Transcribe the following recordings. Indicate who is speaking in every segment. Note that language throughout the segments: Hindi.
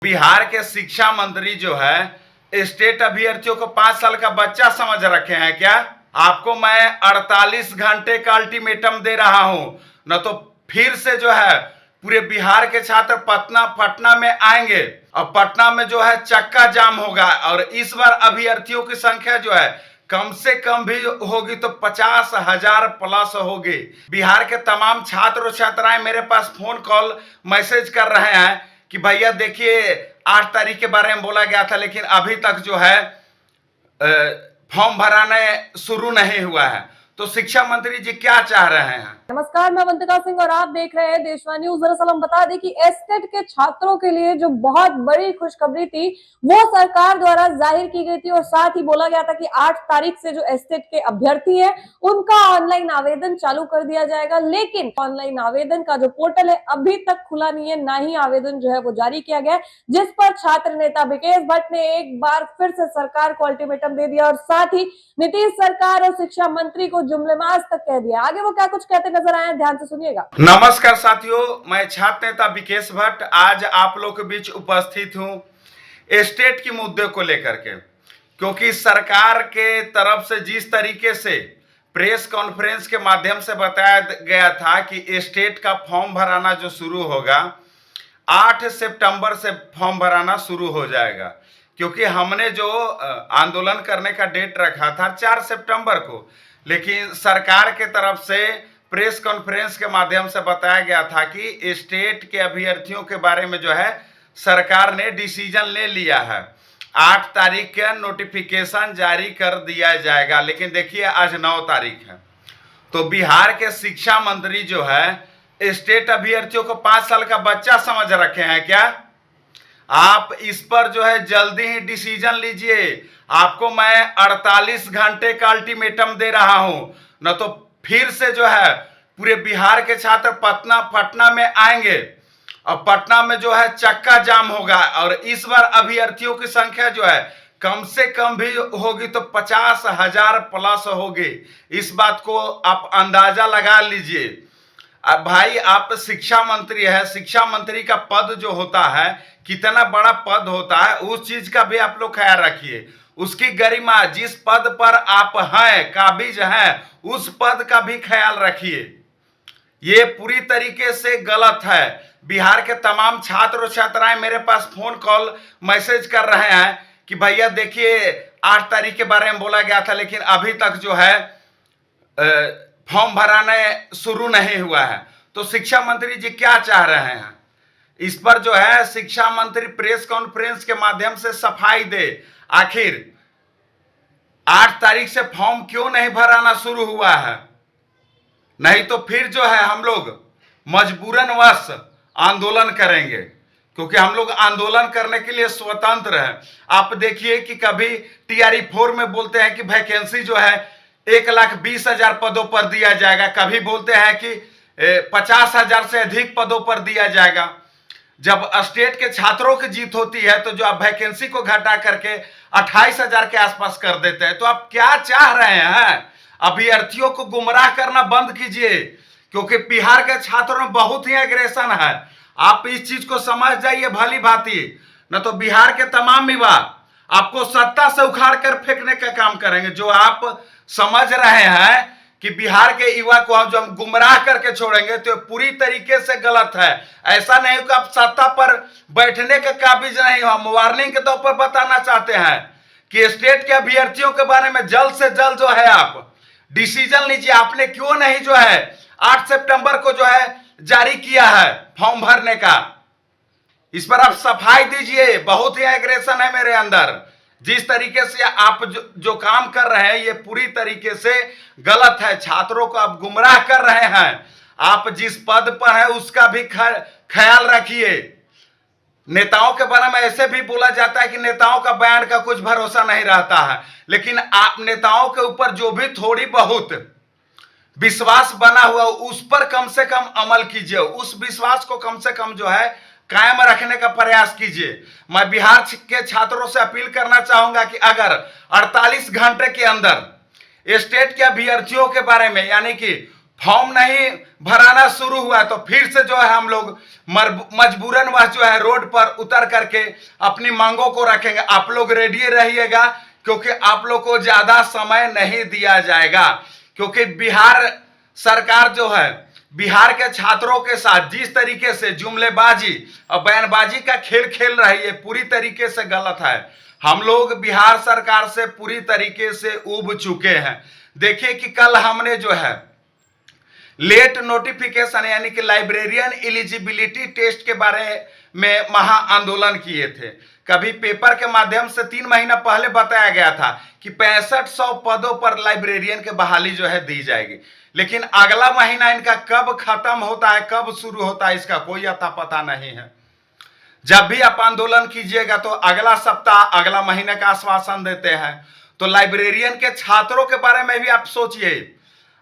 Speaker 1: बिहार के शिक्षा मंत्री जो है स्टेट अभ्यर्थियों को 5 साल का बच्चा समझ रखे हैं क्या? आपको मैं 48 घंटे का अल्टीमेटम दे रहा हूं, न तो फिर से जो है पूरे बिहार के छात्र पटना में आएंगे और पटना में जो है चक्का जाम होगा। और इस बार अभ्यर्थियों की संख्या जो है कम से कम भी होगी तो 50,000 प्लस होगी। बिहार के तमाम छात्र और छात्राएं मेरे पास फोन कॉल मैसेज कर रहे हैं कि भैया देखिए 8 तारीख के बारे में बोला गया था, लेकिन अभी तक जो है फॉर्म भराने शुरू नहीं हुआ है। तो शिक्षा मंत्री जी क्या चाह रहे हैं?
Speaker 2: नमस्कार, मैं अवंतिका सिंह और आप देख रहे हैं देशवाणी न्यूज। दरअसल हम बता दें कि एस्टेट के छात्रों के लिए जो बहुत बड़ी खुशखबरी थी वो सरकार द्वारा जाहिर की गई थी और साथ ही बोला गया था कि 8 तारीख से जो एस्टेट के अभ्यर्थी हैं उनका ऑनलाइन आवेदन चालू कर दिया जाएगा। लेकिन ऑनलाइन आवेदन का जो पोर्टल है अभी तक खुला नहीं है, ना ही आवेदन जो है वो जारी किया गया, जिस पर छात्र नेता विकेश भट्ट ने एक बार फिर से सरकार को अल्टीमेटम दे दिया और साथ ही नीतीश सरकार और शिक्षा मंत्री को जुमलेबाज तक कह दिया। आगे वो क्या कुछ कहते नजर आए, ध्यान से सुनिएगा।
Speaker 1: नमस्कार साथियों, मैं छात्र नेता विकेश भट्ट आज आप लोग के बीच उपस्थित हूं स्टेट के मुद्दे को लेकर के, क्योंकि सरकार के तरफ से जिस तरीके से प्रेस कॉन्फ्रेंस के माध्यम से बताया गया था कि स्टेट का फॉर्म भराना जो शुरू होगा 8 सितंबर से फॉर्म भराना शुरू हो जाएगा, क्योंकि हमने जो आंदोलन करने का डेट रखा था 4 सितंबर को, लेकिन सरकार के तरफ से प्रेस कॉन्फ्रेंस के माध्यम से बताया गया था कि स्टेट के अभ्यर्थियों के बारे में जो है सरकार ने डिसीजन ले लिया है। 8 तारीख का नोटिफिकेशन जारी कर दिया जाएगा। लेकिन देखिए आज 9 तारीख है, तो बिहार के शिक्षा मंत्री जो है स्टेट अभ्यर्थियों को 5 साल का बच्चा समझ रखे हैं क्या? आप इस पर जो है जल्दी ही डिसीजन लीजिए। आपको मैं 48 घंटे का अल्टीमेटम दे रहा हूं, न तो फिर से जो है पूरे बिहार के छात्र पटना में आएंगे और पटना में जो है चक्का जाम होगा। और इस बार अभ्यर्थियों की संख्या जो है कम से कम भी होगी तो 50,000 प्लस होगी। इस बात को आप अंदाजा लगा लीजिए। अब भाई आप शिक्षा मंत्री है, शिक्षा मंत्री का पद जो होता है कितना बड़ा पद होता है, उस चीज का भी आप लोग ख्याल रखिए। उसकी गरिमा, जिस पद पर आप हैं काबिज हैं, उस पद का भी ख्याल रखिए। ये पूरी तरीके से गलत है। बिहार के तमाम छात्र और छात्राएं मेरे पास फोन कॉल मैसेज कर रहे हैं कि भैया देखिए 8 तारीख के बारे में बोला गया था, लेकिन अभी तक जो है फॉर्म भराने शुरू नहीं हुआ है। तो शिक्षा मंत्री जी क्या चाह रहे हैं? इस पर जो है शिक्षा मंत्री प्रेस कॉन्फ्रेंस के माध्यम से सफाई दे। आखिर 8 तारीख से फॉर्म क्यों नहीं भराना शुरू हुआ है? नहीं तो फिर जो है हम लोग मजबूरन वश आंदोलन करेंगे, क्योंकि हम लोग आंदोलन करने के लिए स्वतंत्र हैं। आप देखिए कि कभी टीआरई 4 में बोलते हैं कि वैकेंसी जो है 1,20,000 पदों पर दिया जाएगा, कभी बोलते हैं कि 50,000 से अधिक पदों पर दिया जाएगा। जब स्टेट के छात्रों की जीत होती है तो जो आप वैकेंसी को घटा करके 28,000 के आसपास कर देते हैं। तो आप क्या चाह रहे हैं? अभ्यर्थियों को गुमराह करना बंद कीजिए, क्योंकि बिहार के छात्रों में बहुत ही एग्रेशन है। आप इस चीज को समझ जाइए भली भांति, न तो बिहार के तमाम युवा आपको सत्ता से उखाड़ कर फेंकने का काम करेंगे। जो आप समझ रहे हैं कि बिहार के युवा को हम जो गुमराह करके छोड़ेंगे, तो पूरी तरीके से गलत है। ऐसा नहीं कि आप सत्ता पर बैठने के काबिज नहीं हो। हम वार्निंग के तौर पर बताना चाहते हैं कि स्टेट के अभ्यर्थियों के बारे में जल्द से जल्द जो है आप डिसीजन लीजिए। आपने क्यों नहीं जो है 8 सितंबर को जो है जारी किया है फॉर्म भरने का? इस पर आप सफाई दीजिए। बहुत ही एग्रेशन है मेरे अंदर। जिस तरीके से आप जो काम कर रहे हैं ये पूरी तरीके से गलत है। छात्रों को आप गुमराह कर रहे हैं। आप जिस पद पर है उसका भी ख्याल रखिए। नेताओं के बारे में ऐसे भी बोला जाता है कि नेताओं का बयान का कुछ भरोसा नहीं रहता है, लेकिन आप नेताओं के ऊपर जो भी थोड़ी बहुत विश्वास बना हुआ उस पर कम से कम अमल कीजिए। उस विश्वास को कम से कम जो है कायम रखने का प्रयास कीजिए। मैं बिहार के छात्रों से अपील करना चाहूंगा कि अगर 48 घंटे के अंदर स्टेट के अभ्यर्थियों के बारे में यानी कि फॉर्म नहीं भराना शुरू हुआ तो फिर से जो है हम लोग मजबूरन वह जो है रोड पर उतर करके अपनी मांगों को रखेंगे। आप लोग रेडी रहिएगा, क्योंकि आप लोग को ज्यादा समय नहीं दिया जाएगा, क्योंकि बिहार सरकार जो है बिहार के छात्रों के साथ जिस तरीके से जुमलेबाजी और बयानबाजी का खेल खेल रही है, पूरी तरीके से गलत है। हम लोग बिहार सरकार से पूरी तरीके से ऊब चुके हैं। देखिए कि कल हमने जो है लेट नोटिफिकेशन यानी कि लाइब्रेरियन एलिजिबिलिटी टेस्ट के बारे में महा आंदोलन किए थे। कभी पेपर के माध्यम से 3 महीना पहले बताया गया था कि 6500 पदों पर लाइब्रेरियन की बहाली जो है दी जाएगी, लेकिन अगला महीना इनका कब खत्म होता है, कब शुरू होता है, इसका कोई अता पता नहीं है। जब भी आप आंदोलन कीजिएगा तो अगला सप्ताह अगला महीने का आश्वासन देते हैं। तो लाइब्रेरियन के छात्रों के बारे में भी आप सोचिए।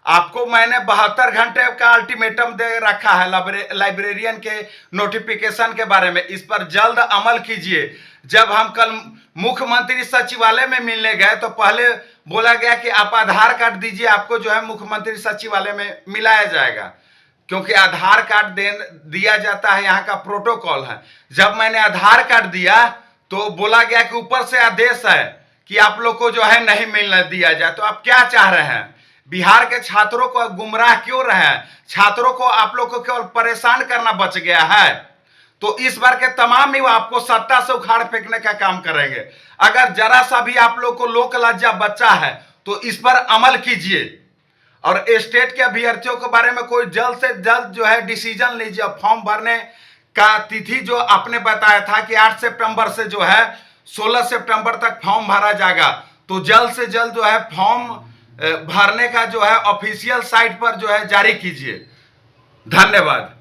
Speaker 1: आपको मैंने 72 घंटे का अल्टीमेटम दे रखा है लाइब्रेरियन के नोटिफिकेशन के बारे में। इस पर जल्द अमल कीजिए। जब हम कल मुख्यमंत्री सचिवालय में मिलने गए तो पहले बोला गया कि आप आधार कार्ड दीजिए, आपको जो है मुख्यमंत्री सचिवालय में मिलाया जाएगा, क्योंकि आधार कार्ड दिया जाता है, यहाँ का प्रोटोकॉल है। जब मैंने आधार कार्ड दिया तो बोला गया कि ऊपर से आदेश है कि आप लोग को जो है नहीं मिलने दिया जाए। तो आप क्या चाह रहे हैं? बिहार के छात्रों को गुमराह क्यों रहे हैं? छात्रों को आप लोग को केवल परेशान करना बच गया है। तो इस बार के तमाम युवा आपको सत्ता से उखाड़ फेंकने का काम करेंगे। अगर जरा सा भी आप लोग को लोक लज्जा बचा है तो इस पर अमल कीजिए और स्टेट के अभ्यर्थियों के बारे में कोई जल्द से जल्द जो है डिसीजन लीजिए। फॉर्म भरने का तिथि जो आपने बताया था कि 8 सितंबर से जो है 16 सितंबर तक फॉर्म भरा जाएगा, तो जल्द से जल्द जो है फॉर्म भरने का जो है ऑफिशियल साइट पर जो है जारी कीजिए। धन्यवाद।